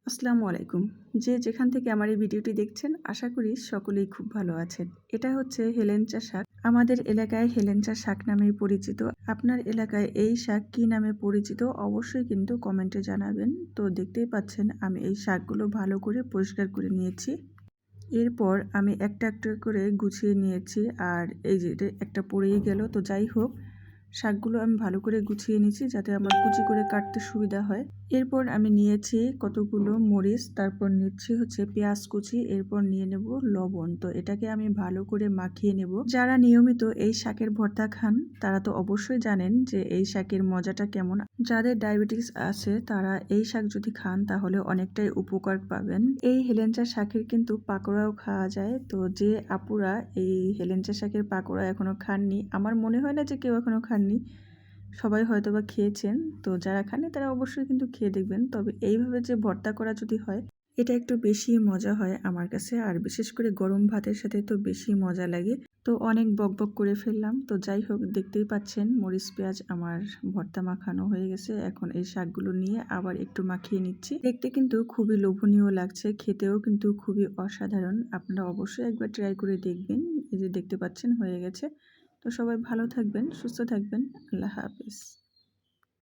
আসসালামু আলাইকুম। যে যেখান থেকে আমার এই ভিডিওটি দেখছেন আশা করি সকলেই খুব ভালো আছেন। এটা হচ্ছে হেলেঞ্চা শাক। আমাদের এলাকায় হেলেঞ্চা শাক নামেই পরিচিত। আপনার এলাকায় এই শাক কী নামে পরিচিত অবশ্যই কিন্তু কমেন্টে জানাবেন। তো দেখতেই পাচ্ছেন আমি এই শাকগুলো ভালো করে পরিষ্কার করে নিয়েছি। এরপর আমি একটা একটা করে গুছিয়ে নিয়েছি। আর এই যে একটা পড়েই গেল, তো যাই হোক শাকগুলো আমি ভালো করে গুছিয়ে নিয়েছি যাতে আমার কুচি করে কাটতে সুবিধা হয়। এরপর আমি নিয়েছি কতগুলো মরিচ, তারপর নিচ্ছি হচ্ছে পেঁয়াজ কুচি, এরপর নিয়ে নেব লবণ। তো এটাকে আমি ভালো করে মাখিয়ে নেব। যারা নিয়মিত এই শাকের ভর্তা খান তারা তো অবশ্যই জানেন যে এই শাকের মজাটা কেমন। যাদের ডায়াবেটিস আছে তারা এই শাক যদি খান তাহলে অনেকটাই উপকার পাবেন। এই হেলেঞ্চা শাকের কিন্তু পাকোড়াও খাওয়া যায়। তো যে আপুরা এই হেলেঞ্চা শাকের পাকোড়া এখনো খাননি, আমার মনে হয় না যে কেউ এখনো খাননি, সবাই হয়তোবা খেয়েছেন। তো যারা খাননি তারা অবশ্যই কিন্তু খেয়ে দেখবেন। তবে এইভাবে যে ভর্তা করা যদি হয় এটা একটু বেশি মজা হয় আমার কাছে, আর বিশেষ করে গরম ভাতের সাথে তো বেশি মজা লাগে। তো অনেক বকবক করে ফেললাম। তো যাই হোক দেখতেই পাচ্ছেন মরিচ পেঁয়াজ আমার ভর্তা মাখানো হয়ে গেছে। এখন এই শাকগুলো নিয়ে আবার একটু মাখিয়ে নিচ্ছি। দেখতে কিন্তু খুবই লোভনীয় লাগছে, খেতেও কিন্তু খুবই অসাধারণ। আপনারা অবশ্যই একবার ট্রাই করে দেখবেন। এই যে দেখতে পাচ্ছেন হয়ে গেছে। তো সবাই ভালো থাকবেন, সুস্থ থাকবেন। আল্লাহ হাফেজ।